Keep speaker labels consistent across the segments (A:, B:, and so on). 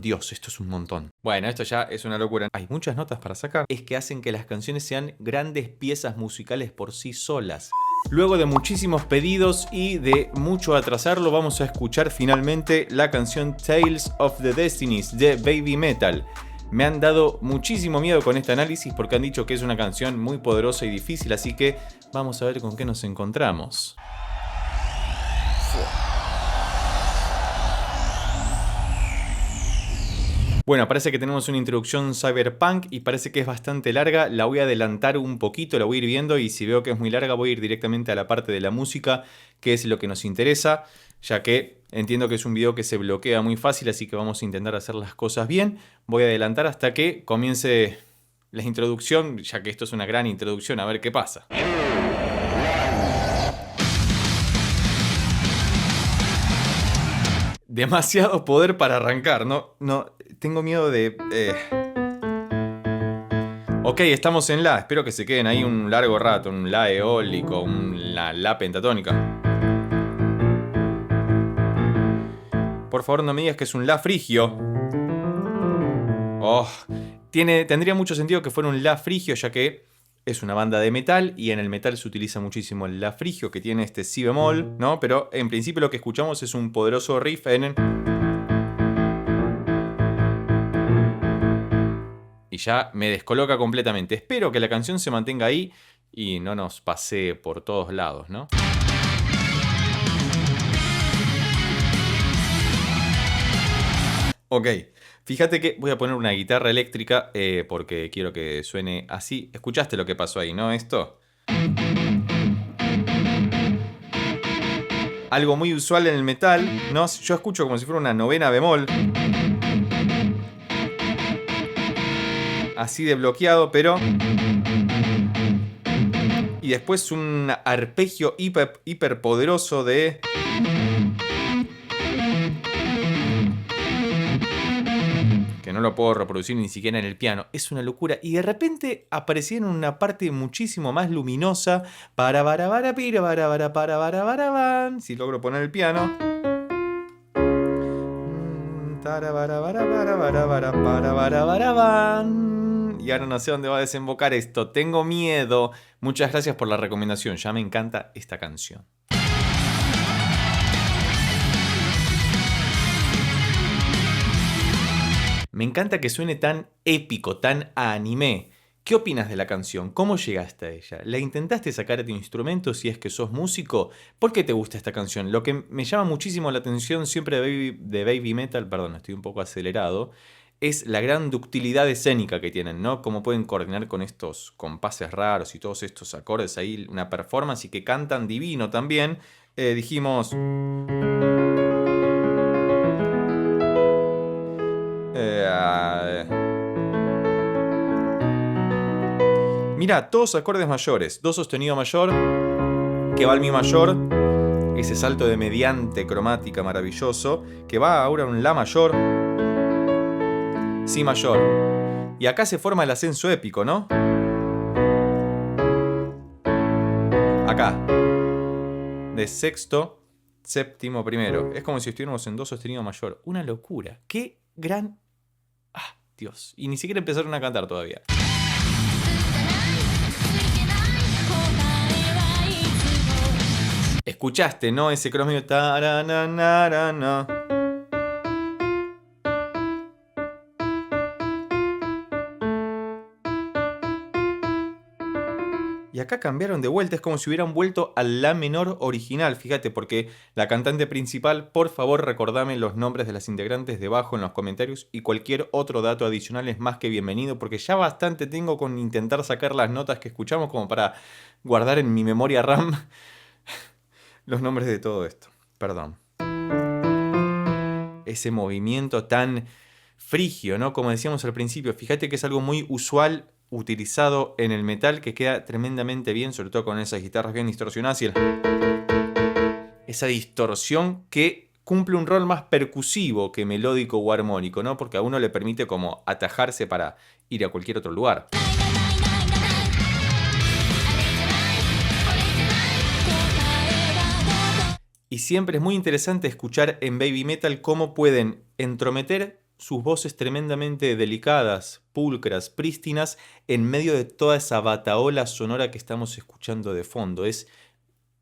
A: Dios, esto es un montón. Bueno, esto ya es una locura. Hay muchas notas para sacar. Es que hacen que las canciones sean grandes piezas musicales por sí solas. Luego de muchísimos pedidos y de mucho atrasarlo, vamos a escuchar finalmente la canción Tales of the Destinies de Baby Metal. Me han dado muchísimo miedo con este análisis porque han dicho que es una canción muy poderosa y difícil, así que vamos a ver con qué nos encontramos. Bueno, parece que tenemos una introducción cyberpunk y parece que es bastante larga. La voy a adelantar un poquito, la voy a ir viendo y si veo que es muy larga voy a ir directamente a la parte de la música, que es lo que nos interesa, ya que entiendo que es un video que se bloquea muy fácil, así que vamos a intentar hacer las cosas bien. Voy a adelantar hasta que comience la introducción, ya que esto es una gran introducción, a ver qué pasa. Demasiado poder para arrancar, no, tengo miedo de... Ok, estamos en La, espero que se queden ahí un largo rato, un La eólico, un La pentatónica. Por favor no me digas que es un La frigio. Oh, tendría mucho sentido que fuera un La frigio, ya que es una banda de metal y en el metal se utiliza muchísimo el La frigio, que tiene este si bemol, ¿no? Pero en principio lo que escuchamos es un poderoso riff en... Y ya me descoloca completamente. Espero que la canción se mantenga ahí y no nos pasee por todos lados, ¿no? Ok, fíjate que voy a poner una guitarra eléctrica porque quiero que suene así. ¿Escuchaste lo que pasó ahí, no? Esto. Algo muy usual en el metal, ¿no? Yo escucho como si fuera una novena bemol. Así de bloqueado, pero... Y después un arpegio hiper poderoso de... que no lo puedo reproducir ni siquiera en el piano. Es una locura. Y de repente aparecía en una parte muchísimo más luminosa. Si logro poner el piano. Y ahora no sé dónde va a desembocar esto. Tengo miedo. Muchas gracias por la recomendación. Ya me encanta esta canción. Me encanta que suene tan épico, tan anime. ¿Qué opinas de la canción? ¿Cómo llegaste a ella? ¿La intentaste sacar de tu instrumento si es que sos músico? ¿Por qué te gusta esta canción? Lo que me llama muchísimo la atención siempre de Baby Metal, perdón, estoy un poco acelerado, es la gran ductilidad escénica que tienen, ¿no? Cómo pueden coordinar con estos compases raros y todos estos acordes ahí, una performance y que cantan divino también. Dijimos... Mira, todos acordes mayores. Do sostenido mayor, que va al mi mayor, ese salto de mediante cromática maravilloso, que va ahora a un La mayor, Si mayor. Y acá se forma el ascenso épico, ¿no? Acá. De sexto, séptimo, primero. Es como si estuviéramos en Do sostenido mayor. Una locura. Qué gran... Ah, Dios. Y ni siquiera empezaron a cantar todavía. Escuchaste, ¿no? Ese cross medio... Y acá cambiaron de vuelta, es como si hubieran vuelto al La menor original, fíjate, porque la cantante principal, por favor recordame los nombres de las integrantes debajo en los comentarios y cualquier otro dato adicional es más que bienvenido, porque ya bastante tengo con intentar sacar las notas que escuchamos como para guardar en mi memoria RAM los nombres de todo esto. Perdón. Ese movimiento tan frigio, ¿no? Como decíamos al principio, fíjate que es algo muy usual utilizado en el metal que queda tremendamente bien, sobre todo con esas guitarras bien distorsionadas y esa distorsión que cumple un rol más percusivo que melódico o armónico, ¿no? Porque a uno le permite como atajarse para ir a cualquier otro lugar. Y siempre es muy interesante escuchar en Baby Metal cómo pueden entrometer sus voces tremendamente delicadas, pulcras, prístinas, en medio de toda esa batahola sonora que estamos escuchando de fondo. Es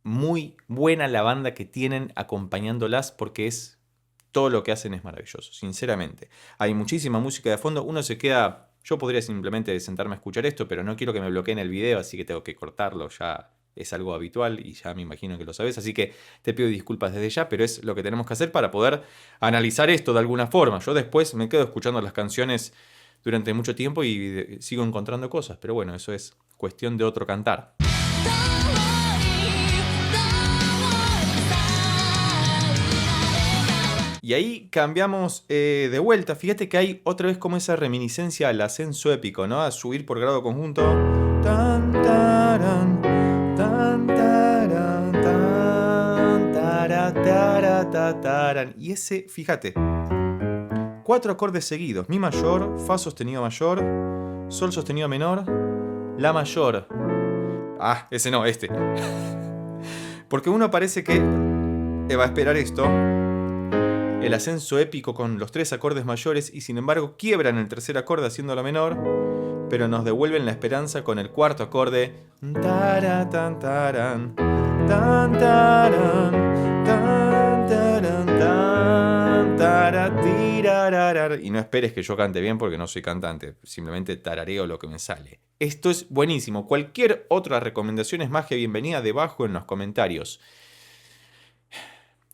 A: muy buena la banda que tienen acompañándolas porque es todo lo que hacen es maravilloso, sinceramente. Hay muchísima música de fondo, uno se queda... Yo podría simplemente sentarme a escuchar esto, pero no quiero que me bloqueen el video, así que tengo que cortarlo, ya es algo habitual y ya me imagino que lo sabes, así que te pido disculpas desde ya, pero es lo que tenemos que hacer para poder analizar esto de alguna forma. Yo después me quedo escuchando las canciones durante mucho tiempo y sigo encontrando cosas, pero bueno, eso es cuestión de otro cantar. Y ahí cambiamos de vuelta. Fíjate que hay otra vez como esa reminiscencia al ascenso épico, ¿no? A subir por grado conjunto. Tan, taran, tan, taran, tan, tara, tara, ta, taran. Y ese, fíjate, 4 acordes seguidos. Mi mayor, fa sostenido mayor, sol sostenido menor, la mayor. Ah, ese no, este. Porque uno parece que va a esperar esto. El ascenso épico con los 3 acordes mayores y sin embargo quiebran el tercer acorde haciéndolo menor, pero nos devuelven la esperanza con el cuarto acorde. Tara, tan, taran, tan, taran, tan, taran, tan, tara, tirararar. Y no esperes que yo cante bien porque no soy cantante, simplemente tarareo lo que me sale. Esto es buenísimo. Cualquier otra recomendación es más que bienvenida debajo en los comentarios.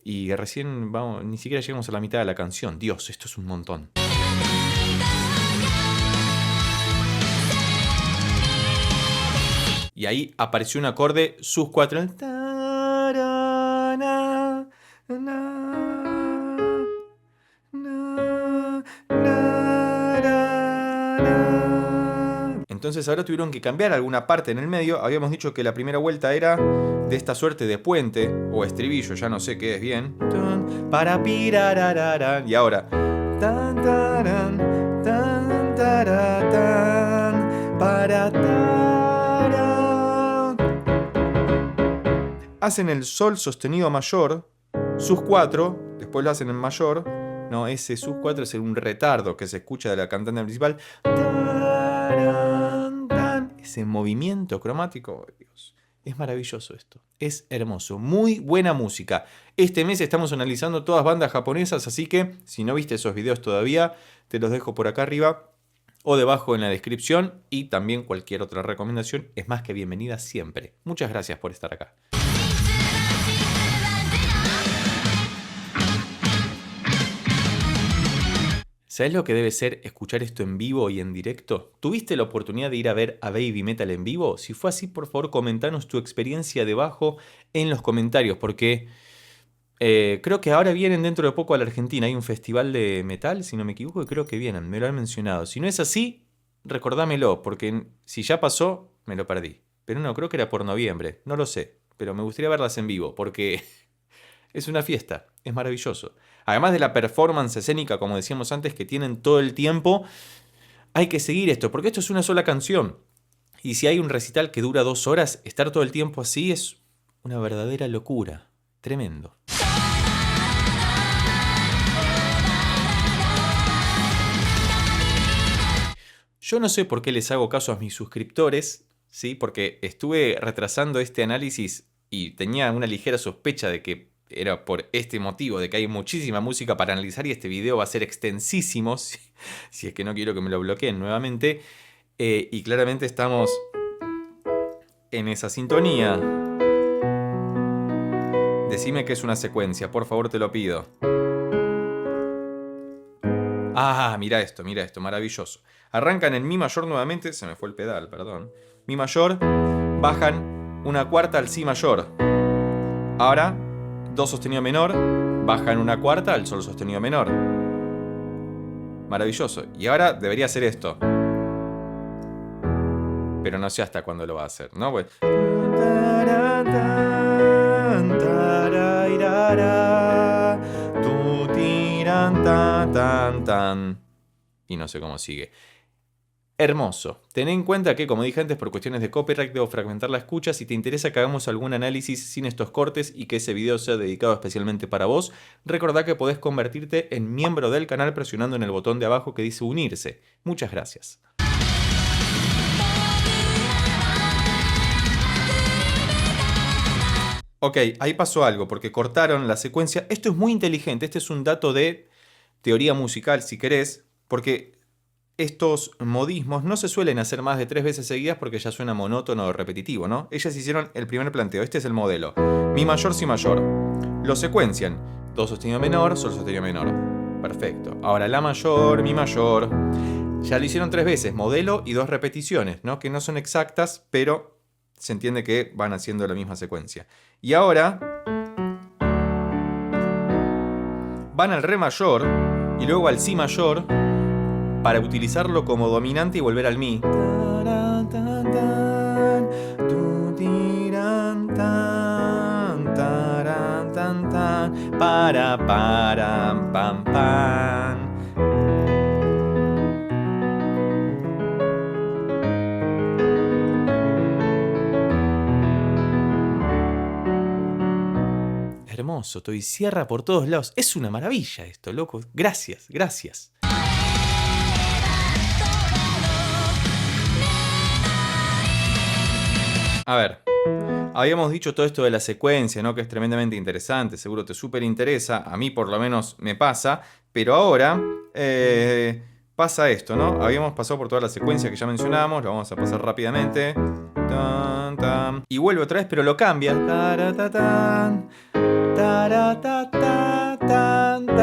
A: Y recién vamos, ni siquiera llegamos a la mitad de la canción. Dios, esto es un montón. Y ahí apareció un acorde sus 4. Entonces ahora tuvieron que cambiar alguna parte en el medio. Habíamos dicho que la primera vuelta era de esta suerte de puente o estribillo, ya no sé qué es bien. Para pirarararán. Y ahora. Tan, taran, tan, taratán, para tarán. Hacen el sol sostenido mayor, sus 4, después lo hacen en mayor. No, ese sus 4 es un retardo que se escucha de la cantante principal. Ese movimiento cromático, Dios, es maravilloso esto, es hermoso, muy buena música. Este mes estamos analizando todas bandas japonesas, así que si no viste esos videos todavía, te los dejo por acá arriba o debajo en la descripción, y también cualquier otra recomendación es más que bienvenida siempre. Muchas gracias por estar acá. ¿Sabes lo que debe ser escuchar esto en vivo y en directo? ¿Tuviste la oportunidad de ir a ver a Baby Metal en vivo? Si fue así, por favor, comentanos tu experiencia debajo en los comentarios, porque creo que ahora vienen dentro de poco a la Argentina. Hay un festival de metal, si no me equivoco, y creo que vienen, me lo han mencionado. Si no es así, recordámelo, porque si ya pasó, me lo perdí. Pero no, creo que era por noviembre, no lo sé, pero me gustaría verlas en vivo, porque es una fiesta, es maravilloso. Además de la performance escénica, como decíamos antes, que tienen todo el tiempo, hay que seguir esto, porque esto es una sola canción. Y si hay un recital que dura 2 horas, estar todo el tiempo así es una verdadera locura. Tremendo. Yo no sé por qué les hago caso a mis suscriptores, ¿sí? Porque estuve retrasando este análisis y tenía una ligera sospecha de que era por este motivo, de que hay muchísima música para analizar y este video va a ser extensísimo, si es que no quiero que me lo bloqueen nuevamente. Y claramente estamos en esa sintonía. Decime que es una secuencia, por favor, te lo pido. Ah, mira esto, maravilloso. Arrancan en Mi mayor nuevamente, se me fue el pedal, perdón. Mi mayor, bajan una cuarta al Si mayor. Ahora, Do sostenido menor, bajan una cuarta al Sol sostenido menor. Maravilloso. Y ahora debería hacer esto. Pero no sé hasta cuándo lo va a hacer, ¿no? Pues... Y no sé cómo sigue. Hermoso. Ten en cuenta que, como dije antes, por cuestiones de copyright debo fragmentar la escucha. Si te interesa que hagamos algún análisis sin estos cortes y que ese video sea dedicado especialmente para vos, recordá que podés convertirte en miembro del canal presionando en el botón de abajo que dice unirse. Muchas gracias. Ok, ahí pasó algo porque cortaron la secuencia. Esto es muy inteligente. Este es un dato de teoría musical, si querés, porque estos modismos no se suelen hacer más de 3 veces seguidas porque ya suena monótono o repetitivo, ¿no? Ellas hicieron el primer planteo. Este es el modelo. Mi mayor, si mayor. Lo secuencian. Do sostenido menor, sol sostenido menor. Perfecto. Ahora la mayor, mi mayor. Ya lo hicieron 3 veces. Modelo y 2 repeticiones, ¿no? Que no son exactas, pero se entiende que van haciendo la misma secuencia. Y ahora van al re mayor y luego al si mayor para utilizarlo como dominante y volver al mi. Para, pam, pam. Hermoso, estoy cierra por todos lados. Es una maravilla esto, loco. Gracias, gracias. A ver, habíamos dicho todo esto de la secuencia, ¿no? Que es tremendamente interesante, seguro te súper interesa, a mí por lo menos me pasa, pero ahora pasa esto, ¿no? Habíamos pasado por toda la secuencia que ya mencionamos, lo vamos a pasar rápidamente. Tan, tan. Y vuelve otra vez, pero lo cambia. Taratatan, taratata, tan, tan,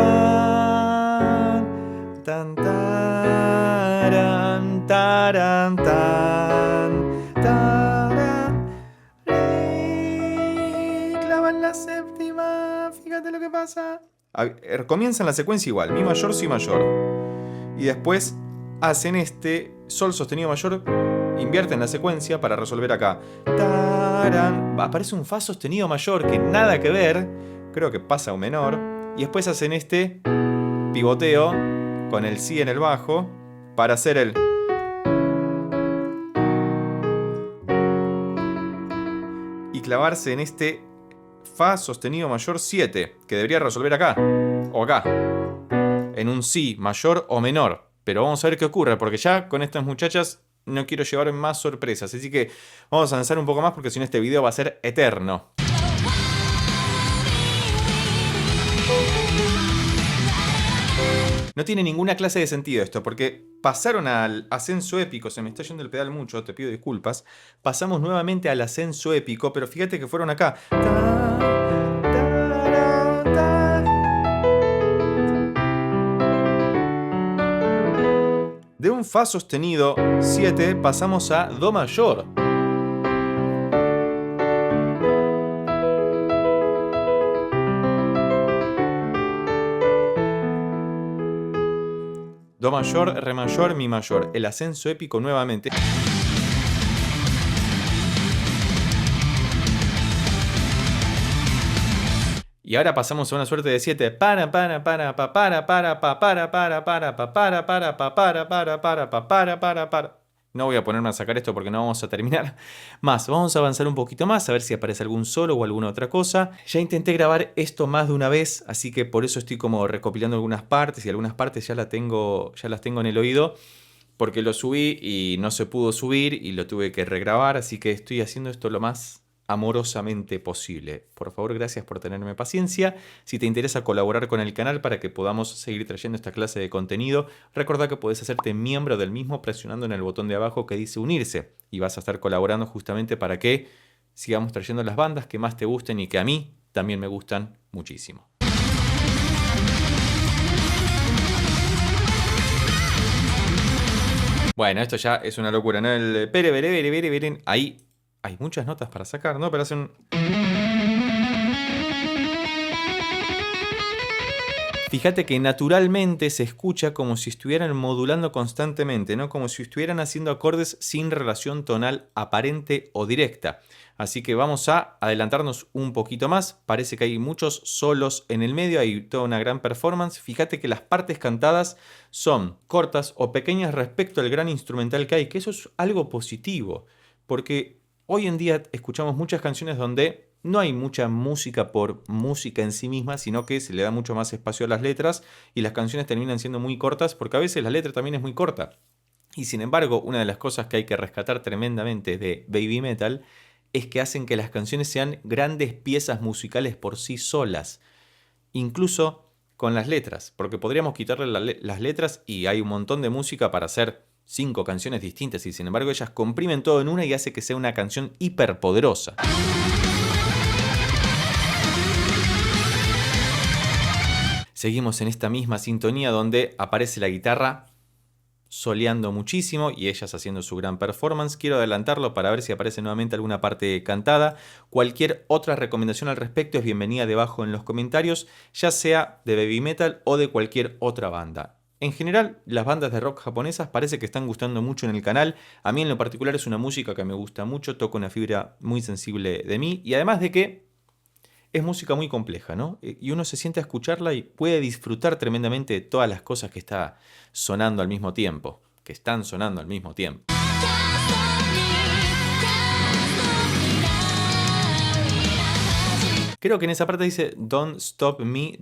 A: tan, taran, taran, tan, taran. Clavan la séptima, fíjate lo que pasa. Comienzan la secuencia igual, mi mayor, si mayor. Y después hacen este sol sostenido mayor, invierten la secuencia para resolver acá. Taran. Aparece un fa sostenido mayor que nada que ver, creo que pasa a un menor. Y después hacen este pivoteo con el si en el bajo para hacer el... y clavarse en este fa sostenido mayor 7, que debería resolver acá, o acá, en un si mayor o menor. Pero vamos a ver qué ocurre, porque ya con estas muchachas no quiero llevar más sorpresas. Así que vamos a avanzar un poco más, porque si no este video va a ser eterno. No tiene ninguna clase de sentido esto, porque pasaron al ascenso épico, se me está yendo el pedal mucho, te pido disculpas. Pasamos nuevamente al ascenso épico, pero fíjate que fueron acá. De un fa sostenido 7 pasamos a do mayor. Do mayor, re mayor, mi mayor. El ascenso épico nuevamente. Y ahora pasamos a una suerte de 7. No voy a ponerme a sacar esto porque no vamos a terminar más. Vamos a avanzar un poquito más, a ver si aparece algún solo o alguna otra cosa. Ya intenté grabar esto más de una vez, así que por eso estoy como recopilando algunas partes, y algunas partes ya las tengo en el oído, porque lo subí y no se pudo subir y lo tuve que regrabar, así que estoy haciendo esto lo más amorosamente posible. Por favor, gracias por tenerme paciencia. Si te interesa colaborar con el canal para que podamos seguir trayendo esta clase de contenido, recordá que podés hacerte miembro del mismo presionando en el botón de abajo que dice unirse, y vas a estar colaborando justamente para que sigamos trayendo las bandas que más te gusten y que a mí también me gustan muchísimo. Bueno, esto ya es una locura, ¿no? El ahí hay muchas notas para sacar, ¿no? Pero hacen... Fíjate que naturalmente se escucha como si estuvieran modulando constantemente, ¿no? Como si estuvieran haciendo acordes sin relación tonal aparente o directa. Así que vamos a adelantarnos un poquito más. Parece que hay muchos solos en el medio, hay toda una gran performance. Fíjate que las partes cantadas son cortas o pequeñas respecto al gran instrumental que hay, que eso es algo positivo, porque hoy en día escuchamos muchas canciones donde no hay mucha música por música en sí misma, sino que se le da mucho más espacio a las letras y las canciones terminan siendo muy cortas porque a veces la letra también es muy corta. Y sin embargo, una de las cosas que hay que rescatar tremendamente de Baby Metal es que hacen que las canciones sean grandes piezas musicales por sí solas, incluso con las letras, porque podríamos quitarle las letras y hay un montón de música para hacer 5 canciones distintas y sin embargo ellas comprimen todo en una y hace que sea una canción hiperpoderosa. Seguimos en esta misma sintonía donde aparece la guitarra soleando muchísimo y ellas haciendo su gran performance. Quiero adelantarlo para ver si aparece nuevamente alguna parte cantada. Cualquier otra recomendación al respecto es bienvenida debajo en los comentarios, ya sea de Baby Metal o de cualquier otra banda. En general, las bandas de rock japonesas parece que están gustando mucho en el canal. A mí en lo particular es una música que me gusta mucho, toca una fibra muy sensible de mí y además de que es música muy compleja, ¿no? Y uno se siente a escucharla y puede disfrutar tremendamente de todas las cosas que está sonando al mismo tiempo, que están sonando al mismo tiempo. Creo que en esa parte dice Don't Stop Me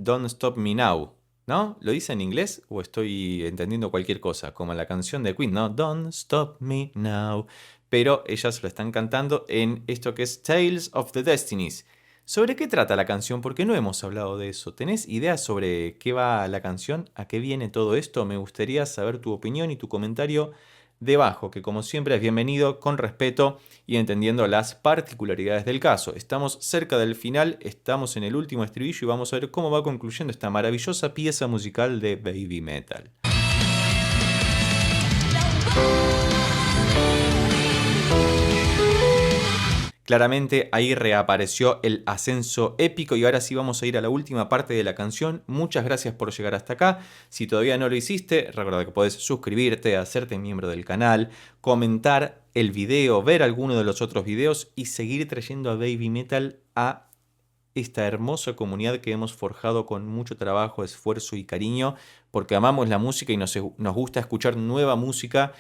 A: Now, ¿no? ¿Lo dice en inglés o estoy entendiendo cualquier cosa? Como en la canción de Queen, ¿no? Don't Stop Me Now. Pero ellas lo están cantando en esto que es Tales of the Destinies. ¿Sobre qué trata la canción? Porque no hemos hablado de eso. ¿Tenés idea sobre qué va la canción? ¿A qué viene todo esto? Me gustaría saber tu opinión y tu comentario debajo, que como siempre es bienvenido con respeto y entendiendo las particularidades del caso. Estamos cerca del final, estamos en el último estribillo y vamos a ver cómo va concluyendo esta maravillosa pieza musical de Baby Metal. Claramente ahí reapareció el ascenso épico y ahora sí vamos a ir a la última parte de la canción. Muchas gracias por llegar hasta acá. Si todavía no lo hiciste, recuerda que podés suscribirte, hacerte miembro del canal, comentar el video, ver alguno de los otros videos y seguir trayendo a Baby Metal a esta hermosa comunidad que hemos forjado con mucho trabajo, esfuerzo y cariño, porque amamos la música y nos gusta escuchar nueva música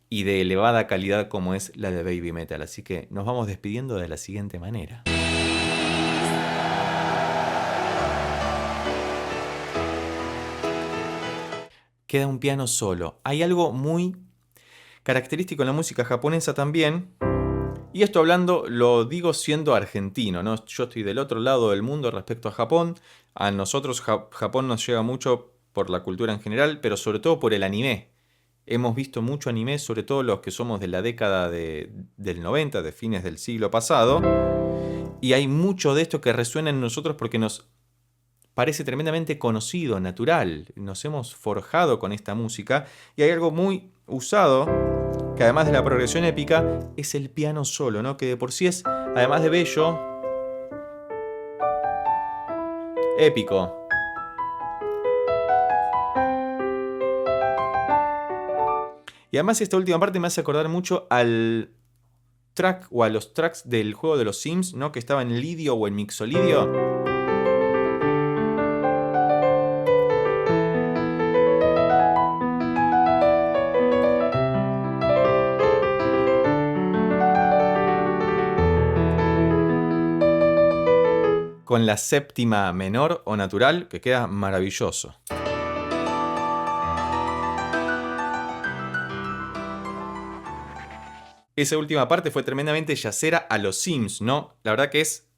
A: y de elevada calidad como es la de Baby Metal. Así que nos vamos despidiendo de la siguiente manera. Queda un piano solo. Hay algo muy característico en la música japonesa también. Y esto hablando, lo digo siendo argentino, ¿no? Yo estoy del otro lado del mundo respecto a Japón. A nosotros Japón nos llega mucho por la cultura en general, pero sobre todo por el anime. Hemos visto mucho anime, sobre todo los que somos de la década del 90, de fines del siglo pasado. Y hay mucho de esto que resuena en nosotros porque nos parece tremendamente conocido, natural. Nos hemos forjado con esta música. Y hay algo muy usado, que además de la progresión épica, es el piano solo, ¿no? Que de por sí es, además de bello, épico. Y además esta última parte me hace acordar mucho al track o a los tracks del juego de los Sims, ¿no? Que estaba en Lidio o en Mixolidio. Con la séptima menor o natural, que queda maravilloso. Esa última parte fue tremendamente yacera a los Sims, ¿no? La verdad que es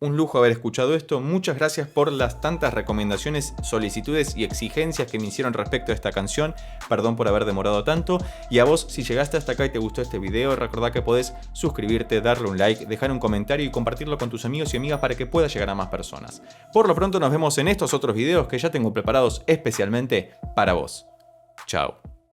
A: un lujo haber escuchado esto. Muchas gracias por las tantas recomendaciones, solicitudes y exigencias que me hicieron respecto a esta canción. Perdón por haber demorado tanto. Y a vos, si llegaste hasta acá y te gustó este video, recordá que podés suscribirte, darle un like, dejar un comentario y compartirlo con tus amigos y amigas para que pueda llegar a más personas. Por lo pronto nos vemos en estos otros videos que ya tengo preparados especialmente para vos. Chao.